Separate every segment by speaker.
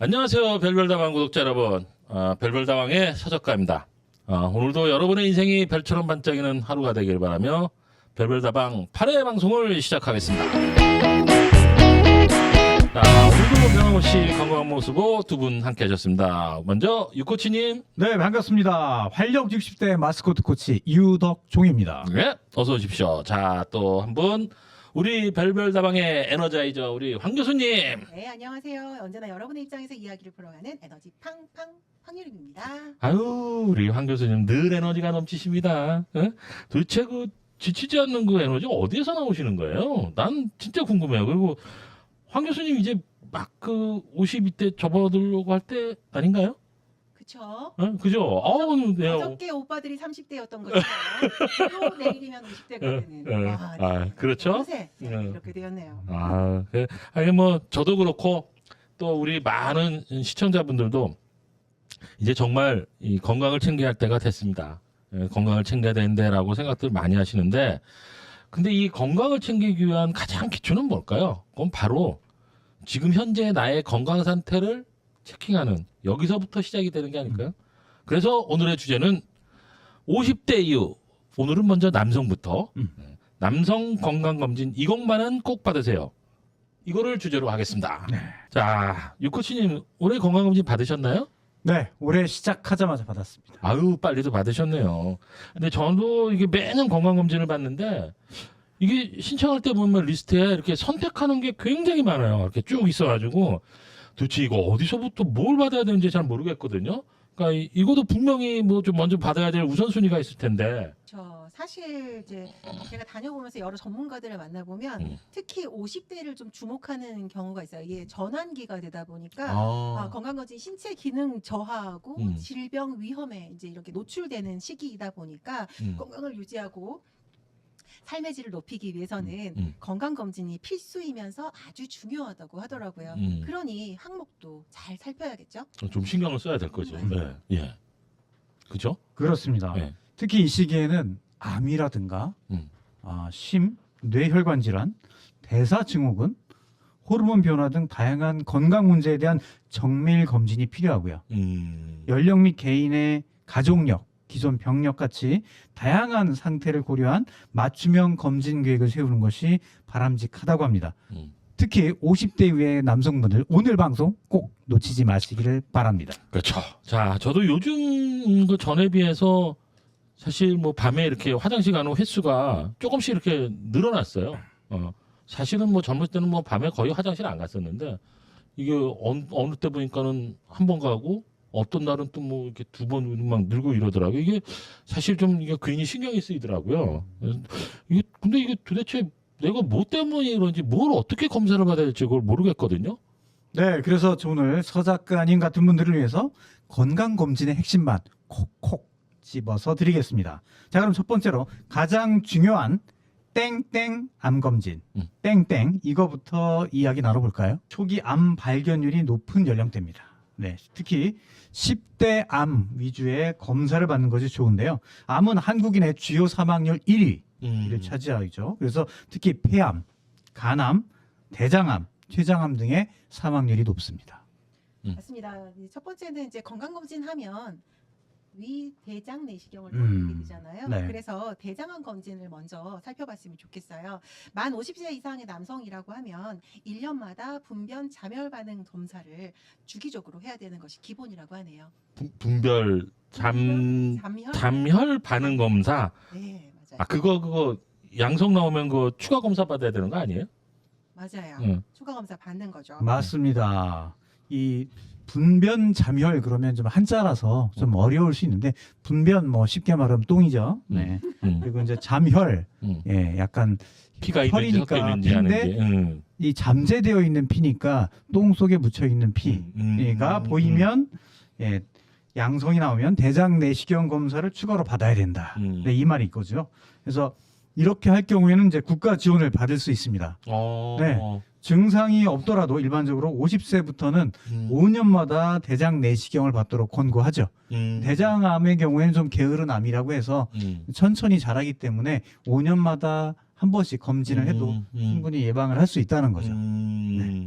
Speaker 1: 안녕하세요, 별별다방 구독자 여러분. 별별다방의 서적가입니다. 오늘도 여러분의 인생이 별처럼 반짝이는 하루가 되길 바라며 별별다방 8회 방송을 시작하겠습니다. 오늘도 변함없이 건강한 모습으로 두 분 함께 하셨습니다. 먼저 유코치님.
Speaker 2: 네, 반갑습니다. 활력 60대 마스코트 코치 유덕종입니다.
Speaker 1: 네, 어서 오십시오. 자, 또 한 분. 우리 별별다방의 에너자이저 우리 황 교수님.
Speaker 3: 네, 안녕하세요. 언제나 여러분의 입장에서 이야기를 풀어가는 에너지 팡팡 황유림입니다.
Speaker 1: 아유, 우리 황 교수님 늘 에너지가 넘치십니다. 도대체 그 지치지 않는 그 에너지 어디에서 나오시는 거예요? 난 진짜 궁금해요. 그리고 황 교수님 이제 막 그 52대 접어들려고 할 때 아닌가요?
Speaker 3: 그쵸?
Speaker 1: 그죠? 네.
Speaker 3: 어저께 오빠들이 30대였던 것처럼 또 내일이면 50대가 되는.
Speaker 1: 그렇죠?
Speaker 3: 어느새 이렇게 되었네요.
Speaker 1: 이게 뭐 저도 그렇고 또 우리 많은 시청자분들도 이제 정말 이 건강을 챙겨야 할 때가 됐습니다. 건강을 챙겨야 되는데라고 생각들 많이 하시는데, 근데 이 건강을 챙기기 위한 가장 기초는 뭘까요? 그건 바로 지금 현재 나의 건강 상태를 체킹하는, 여기서부터 시작이 되는 게 아닐까요? 그래서 오늘의 주제는 50대 이후, 오늘은 먼저 남성부터 남성 건강검진 이것만은 꼭 받으세요. 이거를 주제로 하겠습니다.
Speaker 2: 네.
Speaker 1: 자, 유코치님 올해 건강검진 받으셨나요?
Speaker 2: 네, 올해 시작하자마자 받았습니다.
Speaker 1: 아유, 빨리도 받으셨네요. 근데 저도 이게 매년 건강검진을 받는데, 이게 신청할 때 보면 리스트에 이렇게 선택하는 게 굉장히 많아요. 이렇게 쭉 있어가지고 도대체 이거 어디서부터 뭘 받아야 되는지 잘 모르겠거든요. 그러니까 이것도 분명히 뭐 좀 먼저 받아야 될 우선순위가 있을 텐데.
Speaker 3: 사실 이제 제가 다녀보면서 여러 전문가들을 만나보면 특히 50대를 좀 주목하는 경우가 있어요. 이게 전환기가 되다 보니까 건강검진 신체 기능 저하하고 질병 위험에 이제 이렇게 노출되는 시기이다 보니까 건강을 유지하고 삶의 질을 높이기 위해서는 건강검진이 필수이면서 아주 중요하다고 하더라고요. 그러니 항목도 잘 살펴야겠죠?
Speaker 1: 좀 신경을 써야 될 거죠. 네. 예. 그죠?
Speaker 2: 그렇습니다.
Speaker 1: 네.
Speaker 2: 특히 이 시기에는 암이라든가 심, 뇌혈관 질환, 대사 증후군, 호르몬 변화 등 다양한 건강 문제에 대한 정밀 검진이 필요하고요. 연령 및 개인의 가족력, 기존 병력 같이 다양한 상태를 고려한 맞춤형 검진 계획을 세우는 것이 바람직하다고 합니다. 특히 50대 이후의 남성분들 오늘 방송 꼭 놓치지 마시기를 바랍니다.
Speaker 1: 그렇죠. 자, 저도 요즘 그 전에 비해서 사실 뭐 밤에 이렇게 화장실 가는 횟수가 조금씩 이렇게 늘어났어요. 사실은 뭐 젊을 때는 뭐 밤에 거의 화장실 안 갔었는데, 이게 어느 때 보니까는 한 번 가고 어떤 날은 또 뭐 이렇게 두 번 막 늘고 이러더라고요. 이게 사실 좀 이게 괜히 신경이 쓰이더라고요. 근데 이게 도대체 내가 뭐 때문에 그런지 뭘 어떻게 검사를 받아야 될지 그걸 모르겠거든요.
Speaker 2: 네, 그래서 오늘 서 작가님 같은 분들을 위해서 건강검진의 핵심만 콕콕 집어서 드리겠습니다. 자, 그럼 첫 번째로 가장 중요한 땡땡 암검진. 땡땡 이거부터 이야기 나눠볼까요? 초기 암 발견율이 높은 연령대입니다. 네, 특히 10대 암 위주의 검사를 받는 것이 좋은데요. 암은 한국인의 주요 사망률 1위를 차지하죠. 그래서 특히 폐암, 간암, 대장암, 췌장암 등의 사망률이 높습니다.
Speaker 3: 맞습니다. 첫 번째는 이제 건강검진 하면 위, 대장 내시경을 보게 되잖아요.
Speaker 2: 네.
Speaker 3: 그래서 대장암 검진을 먼저 살펴봤으면 좋겠어요. 만 50세 이상의 남성이라고 하면 1년마다 분변 잠열 반응 검사를 주기적으로 해야 되는 것이 기본이라고 하네요.
Speaker 1: 분별 잠혈 반응 검사.
Speaker 3: 네, 맞아요.
Speaker 1: 그거 양성 나오면 그 추가 검사 받아야 되는 거 아니에요?
Speaker 3: 맞아요. 추가 검사 받는 거죠.
Speaker 2: 맞습니다. 이 분변 잠혈 그러면 좀 한자라서 좀 어려울 수 있는데, 분변 뭐 쉽게 말하면 똥이죠. 네. 그리고 이제 잠혈, 예, 약간
Speaker 1: 피가 있는지 섞여
Speaker 2: 혈이니까
Speaker 1: 있는지 하는지.
Speaker 2: 이 잠재되어 있는 피니까 똥 속에 묻혀 있는 피가 보이면 예, 양성이 나오면 대장 내시경 검사를 추가로 받아야 된다. 네, 이 말이 있거죠. 그래서 이렇게 할 경우에는 이제 국가 지원을 받을 수 있습니다. 네. 증상이 없더라도 일반적으로 50세부터는 5년마다 대장 내시경을 받도록 권고하죠. 대장암의 경우에는 좀 게으른 암이라고 해서 천천히 자라기 때문에 5년마다 한 번씩 검진을 해도 충분히 예방을 할 수 있다는 거죠.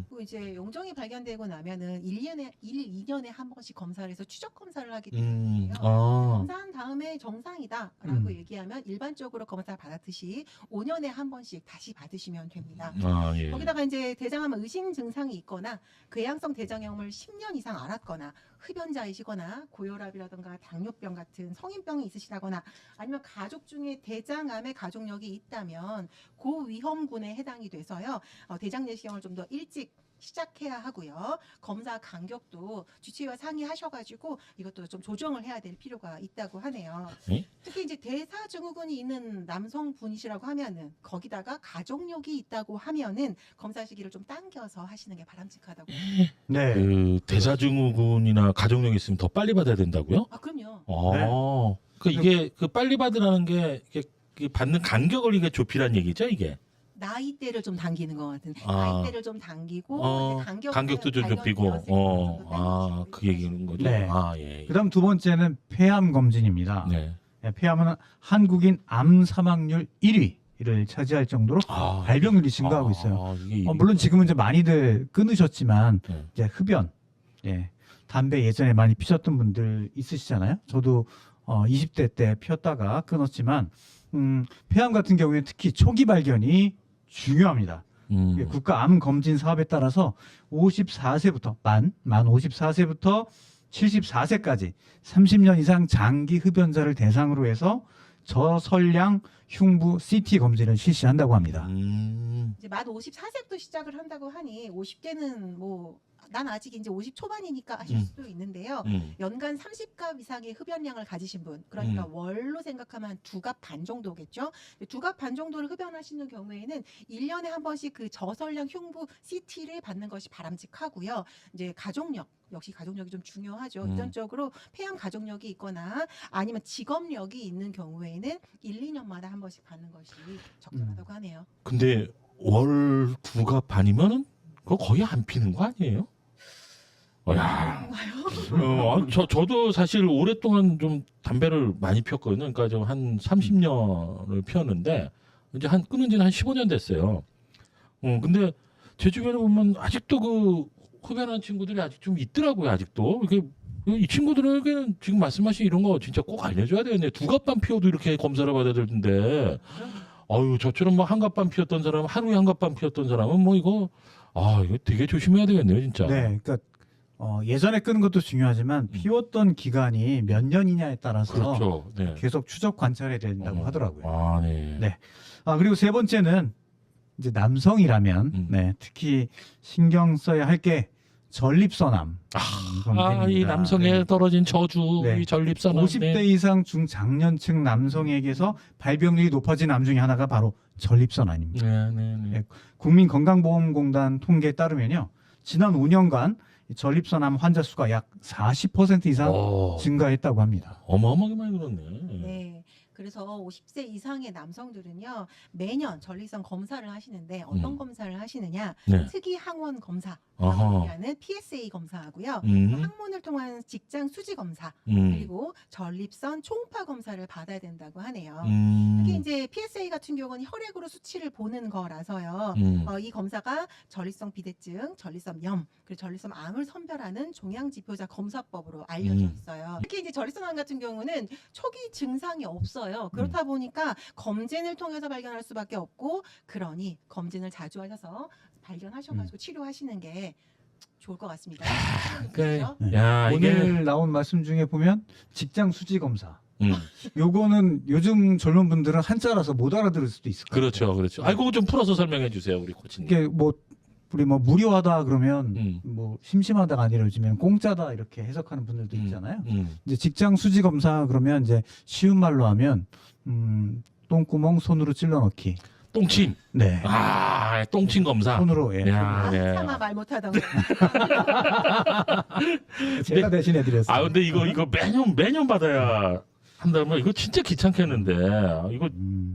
Speaker 3: 그리고 이제 용종이 발견되고 나면은 2년에 한 번씩 검사를 해서 추적 검사를 하기 때문에요. 검사한 다음에 정상이다라고 얘기하면 일반적으로 검사 받았듯이 5년에 한 번씩 다시 받으시면 됩니다.
Speaker 1: 예.
Speaker 3: 거기다가 이제 대장암 의심 증상이 있거나 궤양성 대장염을 10년 이상 앓았거나 흡연자이시거나 고혈압이라든가 당뇨병 같은 성인병이 있으시다거나 아니면 가족 중에 대장암의 가족력이 있다면 고위험군에 해당이 돼서요. 대장 내시경을 좀 더 일찍 시작해야 하고요. 검사 간격도 주치의와 상의하셔가지고 이것도 좀 조정을 해야 될 필요가 있다고 하네요. 특히 이제 대사증후군이 있는 남성분이시라고 하면은 거기다가 가족력이 있다고 하면은 검사 시기를 좀 당겨서 하시는 게 바람직하다고.
Speaker 2: 네.
Speaker 1: 그 대사증후군이나 가족력이 있으면 더 빨리 받아야 된다고요?
Speaker 3: 아 그럼요.
Speaker 1: 그 이게 그 빨리 받으라는 게 이게 받는 간격을 이게 좁히란 얘기죠, 이게.
Speaker 3: 나이대를 좀 당기는 것 같은.
Speaker 1: 아.
Speaker 3: 나이대를 좀 당기고
Speaker 1: 간격도 좀 좁히고. 그 얘기는 거죠.
Speaker 2: 네.
Speaker 1: 예.
Speaker 2: 그다음 두 번째는 폐암 검진입니다.
Speaker 1: 네.
Speaker 2: 폐암은 한국인 암 사망률 1위를 차지할 정도로 발병률이 증가하고 있어요. 물론 지금은 이제 많이들 끊으셨지만 이제 흡연, 담배 예전에 많이 피셨던 분들 있으시잖아요. 저도 20대 때 피웠다가 끊었지만 폐암 같은 경우에 특히 초기 발견이 중요합니다. 국가 암 검진 사업에 따라서 54세부터 만 54세부터 74세까지 30년 이상 장기 흡연자를 대상으로 해서 저설량 흉부 CT 검진을 실시한다고 합니다.
Speaker 3: 이제 만 54세부터 시작을 한다고 하니 50대는 뭐 난 아직 이제 50 초반이니까 하실 수도 있는데요. 연간 30갑 이상의 흡연량을 가지신 분, 그러니까 월로 생각하면 한 2갑 반 정도겠죠. 2갑 반 정도를 흡연하시는 경우에는 1년에 한 번씩 그 저설량 흉부 CT를 받는 것이 바람직하고요. 이제 가족력, 역시 가족력이 좀 중요하죠. 유전적으로 폐암 가족력이 있거나 아니면 직업력이 있는 경우에는 1, 2년마다 한 번씩 받는 것이 적절하다고 하네요.
Speaker 1: 근데 월 2갑 반이면은 그거 거의 안 피는 거 아니에요? 야, 저도 사실 오랫동안 좀 담배를 많이 피웠거든요. 그러니까 좀 한 30년을 피웠는데 이제 끊은 지는 한 15년 됐어요. 근데 제 주변에 보면 아직도 그 흡연하는 친구들이 아직 좀 있더라고요. 아직도 이 친구들에게는 지금 말씀하신 이런 거 진짜 꼭 알려줘야 되겠네. 2갑 반 피워도 이렇게 검사를 받아야 되는데, 저처럼 뭐 1갑 반 피웠던 사람, 하루에 1갑 반 피웠던 사람은 뭐 이거 되게 조심해야 되겠네요, 진짜.
Speaker 2: 네, 그러니까 예전에 끊은 것도 중요하지만 피웠던 기간이 몇 년이냐에 따라서
Speaker 1: 그렇죠. 네.
Speaker 2: 계속 추적 관찰해야 된다고 하더라고요.
Speaker 1: 네.
Speaker 2: 그리고 세 번째는 이제 남성이라면 특히 신경 써야 할 게 전립선암.
Speaker 1: 이 남성에 떨어진 저주, 이 전립선암.
Speaker 2: 50대 이상 중장년층 남성에게서 발병률이 높아진 암 중에 하나가 바로 전립선암입니다. 국민건강보험공단 통계에 따르면요, 지난 5년간 전립선암 환자 수가 약 40% 이상 증가했다고 합니다.
Speaker 1: 어마어마하게 많이 늘었네.
Speaker 3: 네. 그래서 50세 이상의 남성들은요, 매년 전립선 검사를 하시는데 어떤 검사를 하시느냐? 특이 항원 검사, 하는 PSA 검사하고요. 항문을 통한 직장 수지 검사, 그리고 전립선 초음파 검사를 받아야 된다고 하네요. 특히 이제 PSA 같은 경우는 혈액으로 수치를 보는 거라서요. 이 검사가 전립선 비대증, 전립선염, 그리고 전립선암을 선별하는 종양지표자 검사법으로 알려져 있어요. 특히 이제 전립선암 같은 경우는 초기 증상이 없어요. 그렇다 보니까 검진을 통해서 발견할 수밖에 없고, 그러니 검진을 자주 하셔서 발견하셔가지고 치료하시는 게 좋을 것 같습니다.
Speaker 2: 오늘 나온 말씀 중에 보면 직장 수지 검사. 요거는 요즘 젊은 분들은 한자라서 못 알아들을 수도 있을 것 같아요.
Speaker 1: 그렇죠. 그거 좀 풀어서 설명해 주세요, 우리 코치님.
Speaker 2: 이게 우리 무료하다 그러면 심심하다가 아니라 요즘에는 공짜다 이렇게 해석하는 분들도 있잖아요. 이제 직장 수지 검사 그러면 이제 쉬운 말로 하면 똥구멍 손으로 찔러 넣기.
Speaker 1: 똥침.
Speaker 2: 네.
Speaker 1: 똥침 검사.
Speaker 2: 손으로.
Speaker 3: 차마 말 못하던 거.
Speaker 2: 제가 대신해 드렸어요.
Speaker 1: 근데 이거 매년 받아야 한다면 이거 진짜 귀찮겠는데. 이거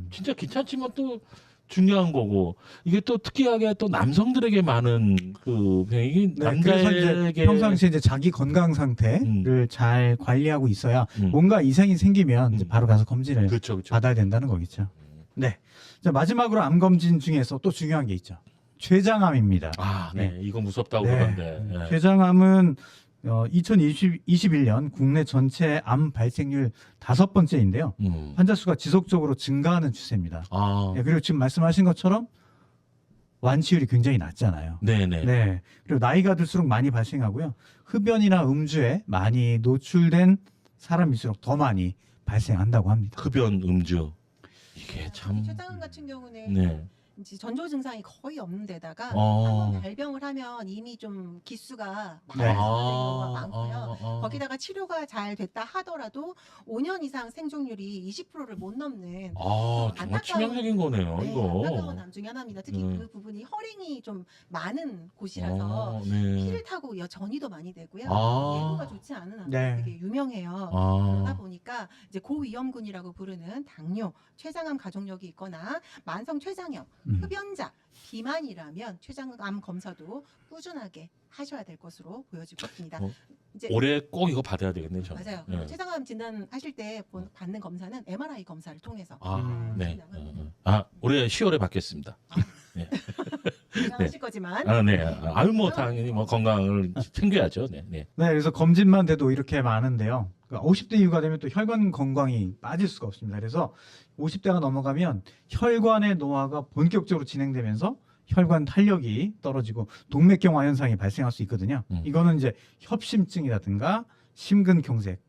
Speaker 1: 진짜 귀찮지만 또 중요한 거고, 이게 또 특이하게 또 남성들에게 많은 그 병이 남자에게
Speaker 2: 평상시에 이제 자기 건강 상태를 잘 관리하고 있어야 뭔가 이상이 생기면 이제 바로 가서 검진을
Speaker 1: 그렇죠.
Speaker 2: 받아야 된다는 거겠죠. 네. 자, 마지막으로 암 검진 중에서 또 중요한 게 있죠. 췌장암입니다.
Speaker 1: 아, 네. 이거 무섭다고
Speaker 2: 네.
Speaker 1: 그러던데. 네.
Speaker 2: 췌장암은 2021년 국내 전체 암 발생률 5번째인데요. 환자 수가 지속적으로 증가하는 추세입니다.
Speaker 1: 아,
Speaker 2: 네, 그리고 지금 말씀하신 것처럼 완치율이 굉장히 낮잖아요.
Speaker 1: 네네.
Speaker 2: 네. 그리고 나이가 들수록 많이 발생하고요. 흡연이나 음주에 많이 노출된 사람일수록 더 많이 발생한다고 합니다.
Speaker 1: 흡연, 음주. 이게 참.
Speaker 3: 췌장암 같은 경우는
Speaker 1: 네.
Speaker 3: 이제 전조 증상이 거의 없는 데다가
Speaker 1: 어.
Speaker 3: 한번 발병을 하면 이미 좀 기수가 많이
Speaker 2: 네.
Speaker 3: 발생된 경우가 많고요.
Speaker 1: 아.
Speaker 3: 거기다가 치료가 잘 됐다 하더라도 5년 이상 생존율이 20%를 못 넘는
Speaker 1: 아, 정말
Speaker 3: 안타까운-
Speaker 1: 치명적인 거네요,
Speaker 3: 네,
Speaker 1: 이거.
Speaker 3: 안타까운 암 중에 하나입니다. 특히 그 부분이 혈행이 좀 많은 곳이라서
Speaker 1: 네.
Speaker 3: 피를 타고 전이도 많이 되고요.
Speaker 1: 아.
Speaker 3: 예후가 좋지 않은 암이
Speaker 2: 네.
Speaker 3: 되게 유명해요. 그러다
Speaker 1: 아.
Speaker 3: 보니까 이제 고위험군이라고 부르는 당뇨, 췌장암 가족력이 있거나 만성 췌장염, 흡연자, 비만이라면 췌장암 검사도 꾸준하게 하셔야 될 것으로 보여지고 있습니다.
Speaker 1: 어,
Speaker 3: 이제
Speaker 1: 올해 꼭 이거 받아야 되겠네, 저는.
Speaker 3: 맞아요.
Speaker 1: 네.
Speaker 3: 췌장암 진단하실 때 받는 검사는 MRI 검사를 통해서
Speaker 1: 아, 네.
Speaker 3: 진단을
Speaker 1: 아, 올해 10월에 받겠습니다.
Speaker 3: 진단하실 거지만
Speaker 1: 아, 네. 아유, 뭐, 당연히 뭐, 건강을 챙겨야죠. 네, 네.
Speaker 2: 네, 그래서 검진만 돼도 이렇게 많은데요. 50대 이후가 되면 또 혈관 건강이 빠질 수가 없습니다. 그래서 50대가 넘어가면 혈관의 노화가 본격적으로 진행되면서 혈관 탄력이 떨어지고 동맥경화 현상이 발생할 수 있거든요. 이거는 이제 협심증이라든가 심근경색,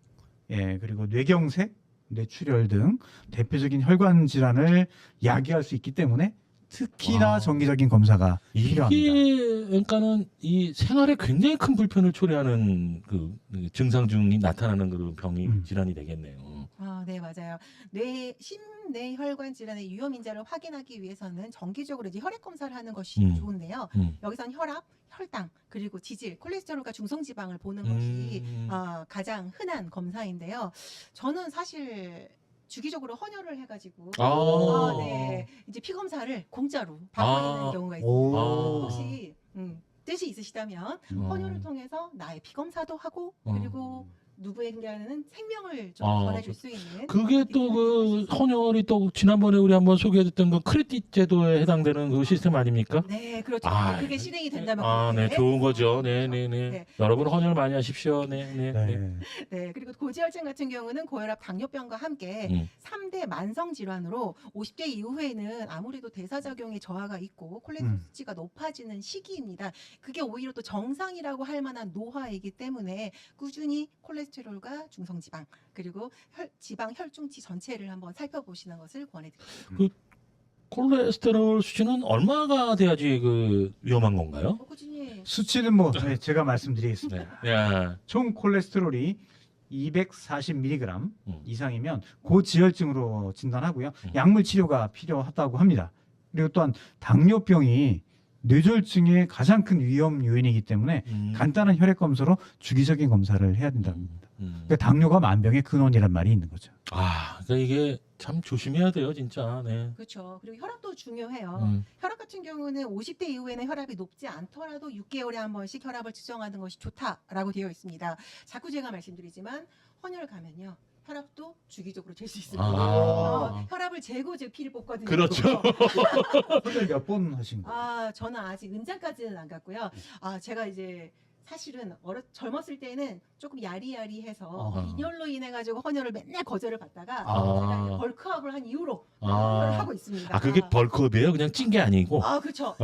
Speaker 2: 예, 그리고 뇌경색, 뇌출혈 등 대표적인 혈관 질환을 야기할 수 있기 때문에 특히나
Speaker 1: 아.
Speaker 2: 정기적인 검사가 필요합니다.
Speaker 1: 이게, 그러니까는 이 생활에 굉장히 큰 불편을 초래하는 그 증상 중이 나타나는 그런 병이 질환이 되겠네요.
Speaker 3: 아, 네, 맞아요. 심뇌혈관 질환의 유험 인자를 확인하기 위해서는 정기적으로 이제 혈액 검사를 하는 것이 좋은데요. 여기선 혈압, 혈당, 그리고 지질, 콜레스테롤과 중성지방을 보는 것이 가장 흔한 검사인데요. 저는 사실 주기적으로 헌혈을 해가지고 네, 이제 피 검사를 공짜로 받고 있는 경우가 있습니다.
Speaker 2: 오.
Speaker 3: 혹시 뜻이 있으시다면 헌혈을 통해서 나의 피 검사도 하고 그리고 누구에게는 생명을 좀 전해줄 수 있는
Speaker 1: 그게 또 그 헌혈이 또 지난번에 우리 한번 소개해줬던 그 크레딧 제도에 해당되는 그 시스템 아닙니까?
Speaker 3: 네, 그렇죠.
Speaker 1: 아,
Speaker 3: 그게 실행이 된다면
Speaker 1: 네,
Speaker 3: 그렇게.
Speaker 1: 좋은 거죠. 네, 네, 네.
Speaker 3: 네.
Speaker 1: 여러분 헌혈 많이 하십시오. 네, 네, 네.
Speaker 2: 네.
Speaker 3: 네, 그리고 고지혈증 같은 경우는 고혈압, 당뇨병과 함께 3대 만성 질환으로 50대 이후에는 아무래도 대사작용의 저하가 있고 콜레스테롤 수치가 높아지는 시기입니다. 그게 오히려 또 정상이라고 할 만한 노화이기 때문에 꾸준히 콜레스테롤과 중성지방 그리고 지방 혈중치 전체를 한번 살펴보시는 것을 권해드립니다.
Speaker 1: 콜레스테롤 수치는 얼마가 돼야지 그 위험한 건가요?
Speaker 3: 꾸준히
Speaker 2: 수치는 뭐 제가 말씀드리겠습니다.
Speaker 1: 네. 야,
Speaker 2: 총 콜레스테롤이 240mg 이상이면 고지혈증으로 진단하고요. 약물 치료가 필요하다고 합니다. 그리고 또한 당뇨병이 뇌졸중의 가장 큰 위험 요인이기 때문에 간단한 혈액 검사로 주기적인 검사를 해야 된다고 합니다. 그러니까 당뇨가 만병의 근원이란 말이 있는 거죠.
Speaker 1: 아, 그러니까 이게 참 조심해야 돼요, 진짜. 네.
Speaker 3: 그렇죠. 그리고 혈압도 중요해요. 혈압 같은 경우는 50대 이후에는 혈압이 높지 않더라도 6개월에 한 번씩 혈압을 측정하는 것이 좋다라고 되어 있습니다. 자꾸 제가 말씀드리지만 헌혈 가면요. 혈압도 주기적으로 잴 수 있습니다. 혈압을 재고 제 피를 뽑거든요.
Speaker 1: 그렇죠.
Speaker 2: 헌혈 몇 번 하신 거예요?
Speaker 3: 저는 아직 은장까지는 안 갔고요. 제가 이제 사실은 젊었을 때는 조금 야리야리해서 빈혈로 인해 가지고 헌혈을 맨날 거절을 받다가 제가 이제 벌크업을 한 이후로 헌혈을 하고 있습니다.
Speaker 1: 아, 그게 벌크업이에요? 그냥 찐 게 아니고?
Speaker 3: 그렇죠.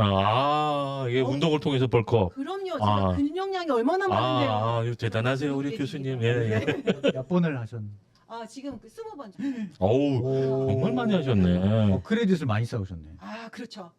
Speaker 1: 이게 운동을 통해서 벌크업.
Speaker 3: 그럼요. 제가 근력량이 얼마나 많은데요.
Speaker 1: 이거 대단하세요, 우리 교수님. 예, 예.
Speaker 2: 몇 번을 하셨나요?
Speaker 3: 지금 20번 정도.
Speaker 1: 어우, 정말 많이 하셨네.
Speaker 2: 크레딧을 많이 쌓으셨네.
Speaker 3: 그렇죠.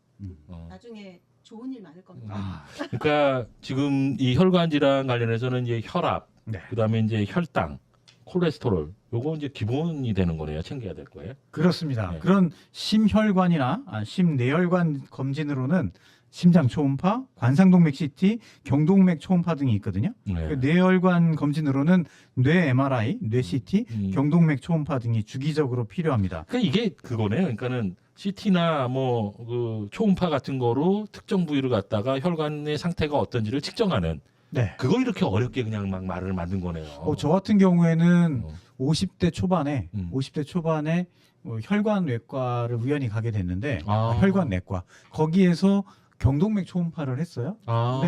Speaker 3: 나중에 좋은 일 많을 겁니다.
Speaker 1: 그러니까 지금 이 혈관 질환 관련해서는 이제 혈압,
Speaker 2: 네.
Speaker 1: 그다음에 이제 혈당, 콜레스테롤, 요거 이제 기본이 되는 거네요. 챙겨야 될 거예요.
Speaker 2: 그렇습니다.
Speaker 1: 네.
Speaker 2: 그런 심혈관이나 심내혈관 검진으로는 심장 초음파, 관상동맥 CT, 경동맥 초음파 등이 있거든요.
Speaker 1: 네.
Speaker 2: 뇌혈관 검진으로는 뇌 MRI, 뇌 CT, 경동맥 초음파 등이 주기적으로 필요합니다.
Speaker 1: 그러니까 이게 그거네요. 그러니까는 CT나 뭐 그 초음파 같은 거로 특정 부위를 갖다가 혈관의 상태가 어떤지를 측정하는
Speaker 2: 네.
Speaker 1: 그걸 이렇게 어렵게 그냥 막 말을 만든 거네요.
Speaker 2: 저 같은 경우에는
Speaker 1: 어.
Speaker 2: 50대 초반에
Speaker 1: 음.
Speaker 2: 50대 초반에 혈관외과를 우연히 가게 됐는데
Speaker 1: 아.
Speaker 2: 혈관내과 거기에서 경동맥 초음파를 했어요.
Speaker 1: 아,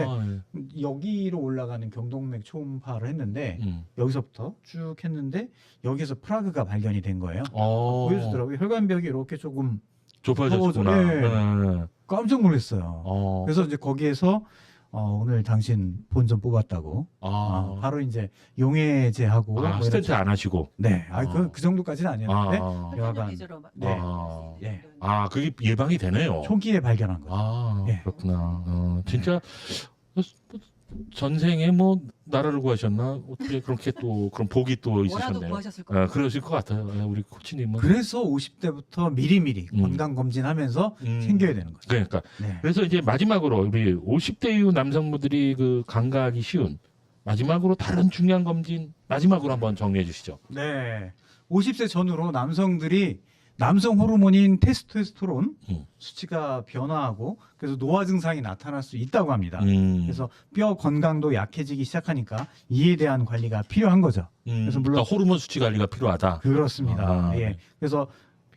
Speaker 2: 여기로 올라가는 경동맥 초음파를 했는데
Speaker 1: 음.
Speaker 2: 여기서부터 쭉 했는데 여기서 프라그가 발견이 된 거예요.
Speaker 1: 어.
Speaker 2: 보여주더라고요. 혈관벽이 이렇게 조금
Speaker 1: 좁아졌구나.
Speaker 2: 네.
Speaker 1: 네.
Speaker 2: 깜짝 놀랐어요.
Speaker 1: 어.
Speaker 2: 그래서 이제 거기에서 오늘 당신 본전 뽑았다고 바로 이제 용해제하고 뭐 이런
Speaker 1: 스텐트 안 하시고.
Speaker 2: 네,
Speaker 1: 아.
Speaker 2: 그 정도까지는 아니었는데
Speaker 3: 혈관역 위주로 막
Speaker 2: 네.
Speaker 3: 네.
Speaker 1: 그게 예방이 되네요.
Speaker 2: 초기에 발견한 거죠. 네.
Speaker 1: 그렇구나. 진짜 전생에 뭐 나라를 구하셨나? 어떻게 그렇게 또 그런 복이 또
Speaker 3: 뭐라도
Speaker 1: 있으셨네요.
Speaker 3: 구하셨을 거예요.
Speaker 1: 그러실 것 같아요. 우리 코치님은.
Speaker 2: 그래서 50대부터 미리미리 건강 검진하면서 챙겨야 되는 거죠.
Speaker 1: 그러니까.
Speaker 2: 네.
Speaker 1: 그래서 이제 마지막으로 우리 50대 이후 남성분들이 그 간과하기 쉬운 마지막으로 다른 중요한 검진 마지막으로 한번 정리해 주시죠.
Speaker 2: 네. 50세 전후로 남성들이 남성 호르몬인 테스토스테론 수치가 변화하고 그래서 노화 증상이 나타날 수 있다고 합니다. 그래서 뼈 건강도 약해지기 시작하니까 이에 대한 관리가 필요한 거죠. 그래서 물론
Speaker 1: 그러니까 호르몬 수치 관리가 필요하다.
Speaker 2: 그렇습니다. 예. 그래서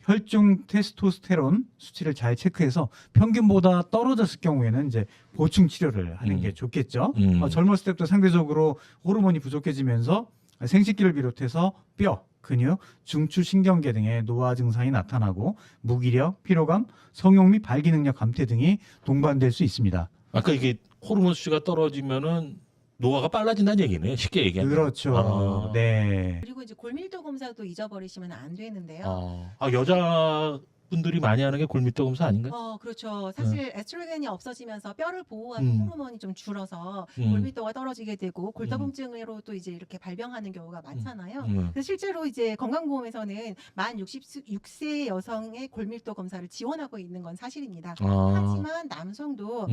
Speaker 2: 혈중 테스토스테론 수치를 잘 체크해서 평균보다 떨어졌을 경우에는 이제 보충 치료를 하는 게 좋겠죠. 젊었을 때부터 상대적으로 호르몬이 부족해지면서 생식기를 비롯해서 뼈, 근육, 중추 신경계 등의 노화 증상이 나타나고 무기력, 피로감, 성욕 및 발기 능력 감퇴 등이 동반될 수 있습니다.
Speaker 1: 아까 이게 호르몬 수치가 떨어지면은 노화가 빨라진다는 얘기네요. 쉽게 얘기하면.
Speaker 2: 그렇죠. 네.
Speaker 3: 그리고 이제 골밀도 검사도 잊어버리시면 안 되는데요.
Speaker 1: 여자분들이 많이 하는 게 골밀도 검사 아닌가요?
Speaker 3: 그렇죠. 사실 에스트로겐이 없어지면서 뼈를 보호하는 호르몬이 좀 줄어서 골밀도가 떨어지게 되고 골다공증으로 또 이제 이렇게 발병하는 경우가 많잖아요. 그래서 실제로 이제 건강보험에서는 만 66세 여성의 골밀도 검사를 지원하고 있는 건 사실입니다. 하지만 남성도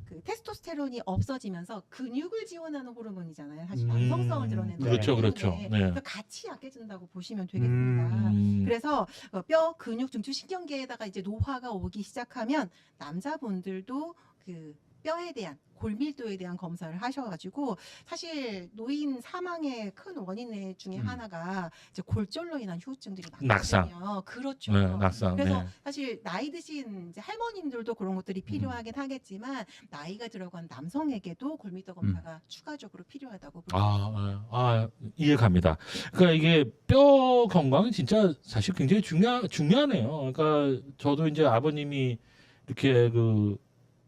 Speaker 3: 그 테스토스테론이 없어지면서 근육을 지원하는 호르몬이잖아요. 사실 남성성을 드러내는
Speaker 1: 그렇죠, 그렇죠.
Speaker 3: 호르몬인데
Speaker 1: 네.
Speaker 3: 그래서 같이 약해진다고 보시면 되겠습니다. 그래서 뼈, 근육, 중추, 신경계에다가 이제 노화가 오기 시작하면 남자분들도 그 뼈에 대한 골밀도에 대한 검사를 하셔가지고 사실 노인 사망의 큰 원인 중에 하나가 이제 골절로 인한 후유증들이
Speaker 1: 낙상.
Speaker 3: 많거든요. 그렇죠.
Speaker 1: 네, 낙상.
Speaker 3: 그래서
Speaker 1: 네.
Speaker 3: 사실 나이 드신 이제 할머님들도 그런 것들이 필요하긴 하겠지만 나이가 들어간 남성에게도 골밀도 검사가 추가적으로 필요하다고 봅니다.
Speaker 1: 이해 갑니다. 그러니까 이게 뼈 건강은 진짜 사실 굉장히 중요하네요. 그러니까 저도 이제 아버님이 이렇게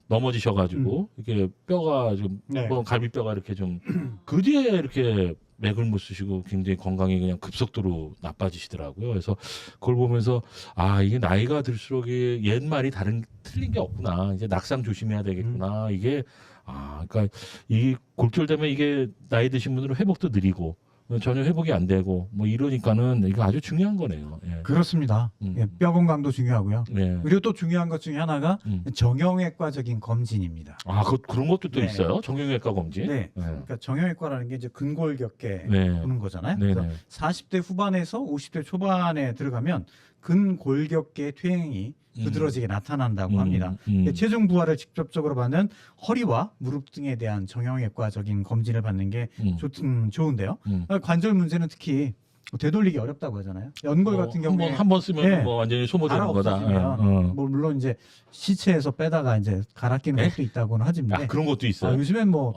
Speaker 1: 넘어지셔가지고 이렇게 뼈가 좀 갈비뼈가 이렇게 좀 그 뒤에 이렇게 맥을 못 쓰시고 굉장히 건강이 그냥 급속도로 나빠지시더라고요. 그래서 그걸 보면서 이게 나이가 들수록 옛 말이 틀린 게 없구나. 이제 낙상 조심해야 되겠구나. 이게 그러니까 이 골절되면 이게 나이 드신 분들은 회복도 느리고 전혀 회복이 안 되고 뭐 이러니까는 이거 아주 중요한 거네요. 예.
Speaker 2: 그렇습니다. 예, 뼈 건강도 중요하고요.
Speaker 1: 예.
Speaker 2: 그리고 또 중요한 것 중에 하나가 정형외과적인 검진입니다.
Speaker 1: 그런 것도 또
Speaker 2: 네.
Speaker 1: 있어요? 정형외과 검진?
Speaker 2: 네. 그러니까 정형외과라는 게 이제 근골격계
Speaker 1: 네.
Speaker 2: 보는 거잖아요.
Speaker 1: 네.
Speaker 2: 그래서 40대 후반에서 50대 초반에 들어가면 근골격계 퇴행이 두드러지게 나타난다고 합니다. 체중 부하를 직접적으로 받는 허리와 무릎 등에 대한 정형외과적인 검진을 받는 게 좋은데요. 관절 문제는 특히 되돌리기 어렵다고 하잖아요. 연골 같은 경우에
Speaker 1: 한 번 쓰면
Speaker 2: 네.
Speaker 1: 뭐 완전히 소모되는 거다.
Speaker 2: 없어지면 뭐 물론 이제 시체에서 빼다가 이제 갈아 끼는 것도 있다고는 하지만
Speaker 1: 그런 것도 있어요.
Speaker 2: 요즘엔 뭐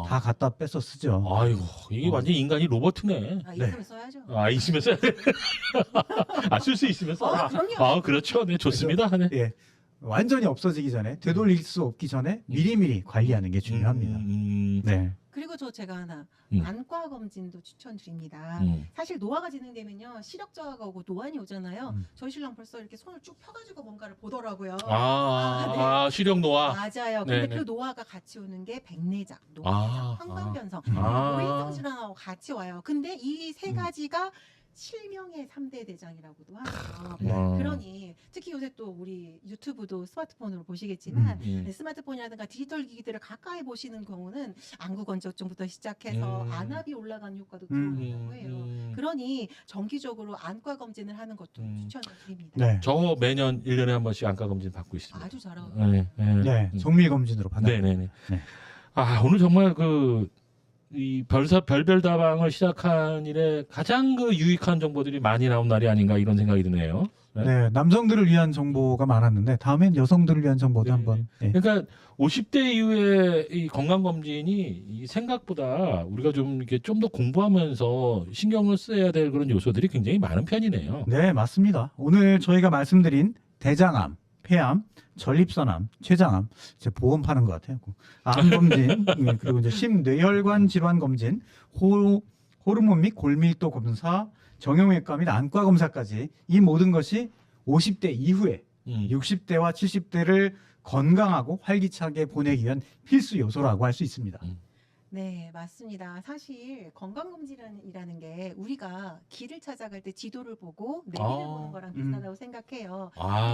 Speaker 2: 다 갖다 빼서 쓰죠.
Speaker 1: 아이고 이게 완전 인간이 로봇이네.
Speaker 3: 있으면 써야죠.
Speaker 1: 있으면 써야 돼. 쓸 수 있으면 써라.
Speaker 3: 그럼요.
Speaker 1: 그렇죠. 네, 좋습니다. 네.
Speaker 2: 예. 완전히 없어지기 전에 되돌릴 수 없기 전에 미리미리 관리하는 게 중요합니다. 네.
Speaker 3: 그리고 제가 하나 안과 검진도 추천드립니다. 사실 노화가 진행되면요 시력 저하가 오고 노안이 오잖아요. 저희 신랑 벌써 이렇게 손을 쭉 펴가지고 뭔가를 보더라고요. 네.
Speaker 1: 시력 노화.
Speaker 3: 맞아요. 근데
Speaker 1: 네네.
Speaker 3: 그 노화가 같이 오는 게 백내장, 노화성, 황반변성, 노인성 질환하고 같이 와요. 근데 이 세 가지가 실명의 3대 대장이라고도 하죠. 그러니 특히 요새 또 우리 유튜브도 스마트폰으로 보시겠지만 스마트폰이라든가 디지털 기기들을 가까이 보시는 경우는 안구 건조증부터 시작해서 안압이 올라가는 효과도 들어온다고 해요. 그러니 정기적으로 안과 검진을 하는 것도 추천을 드립니다.
Speaker 2: 네.
Speaker 1: 저 매년 1년에 한 번씩 안과 검진 받고 있습니다.
Speaker 3: 아주 잘하고
Speaker 1: 네.
Speaker 2: 정밀 검진으로 받아요.
Speaker 1: 네네네.
Speaker 2: 네.
Speaker 1: 오늘 정말 이 별별다방을 시작한 이래 가장 유익한 정보들이 많이 나온 날이 아닌가 이런 생각이 드네요.
Speaker 2: 네, 남성들을 위한 정보가 많았는데 다음엔 여성들을 위한 정보도
Speaker 1: 네.
Speaker 2: 한번. 예.
Speaker 1: 그러니까 50대 이후에 이 건강검진이 생각보다 우리가 좀 이렇게 좀 더 공부하면서 신경을 써야 될 그런 요소들이 굉장히 많은 편이네요.
Speaker 2: 네, 맞습니다. 오늘 저희가 말씀드린 대장암, 폐암, 전립선암, 췌장암, 이제 보험 파는 것 같아요. 암 검진, 예, 그리고 이제 심뇌혈관 질환 검진, 호르몬 및 골밀도 검사, 정형외과 및 안과 검사까지 이 모든 것이 50대 이후에 60대와 70대를 건강하고 활기차게 보내기 위한 필수 요소라고 할 수 있습니다.
Speaker 3: 네, 맞습니다. 사실 건강검진이라는 게 우리가 길을 찾아갈 때 지도를 보고 내비를 보는 거랑 비슷하다고 생각해요.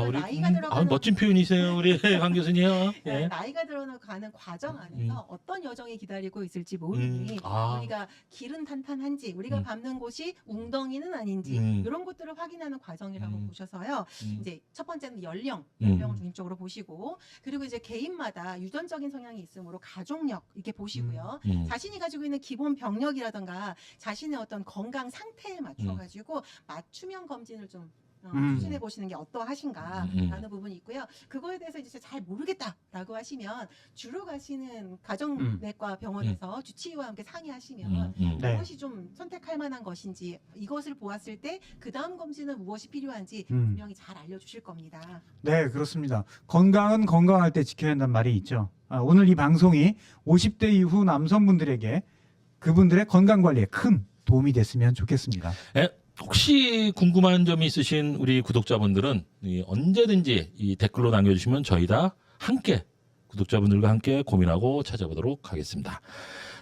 Speaker 1: 우리
Speaker 3: 나이가 들어가는
Speaker 1: 멋진 표현이세요, 우리 황 교수님.
Speaker 3: 네,
Speaker 1: 예.
Speaker 3: 나이가 들어가는 과정 안에서 어떤 여정이 기다리고 있을지 모르니 우리가 길은 탄탄한지 우리가 밟는 곳이 웅덩이는 아닌지 이런 것들을 확인하는 과정이라고 보셔서요. 이제 첫 번째는 연령을 중심적으로 보시고 그리고 이제 개인마다 유전적인 성향이 있으므로 가족력 이렇게 보시고요. 자신이 가지고 있는 기본 병력이라든가 자신의 어떤 건강 상태에 맞춰가지고 맞춤형 검진을 좀 추진해 보시는 게 어떠하신가라는 부분이 있고요. 그거에 대해서 이제 잘 모르겠다라고 하시면 주로 가시는 가정내과 병원에서 주치의와 함께 상의하시면
Speaker 2: 네.
Speaker 3: 무엇이 좀 선택할 만한 것인지 이것을 보았을 때 그 다음 검진은 무엇이 필요한지 분명히 잘 알려주실 겁니다.
Speaker 2: 네, 그렇습니다. 건강은 건강할 때 지켜야 한다는 말이 있죠. 오늘 이 방송이 50대 이후 남성분들에게 그분들의 건강관리에 큰 도움이 됐으면 좋겠습니다.
Speaker 1: 혹시 궁금한 점이 있으신 우리 구독자분들은 언제든지 이 댓글로 남겨주시면 저희 다 함께 구독자분들과 함께 고민하고 찾아보도록 하겠습니다.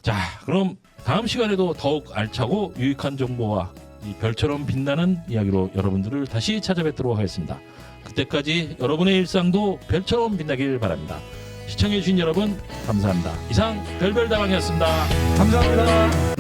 Speaker 1: 자, 그럼 다음 시간에도 더욱 알차고 유익한 정보와 이 별처럼 빛나는 이야기로 여러분들을 다시 찾아뵙도록 하겠습니다. 그때까지 여러분의 일상도 별처럼 빛나길 바랍니다. 시청해주신 여러분 감사합니다. 이상 별별다방이었습니다.
Speaker 2: 감사합니다.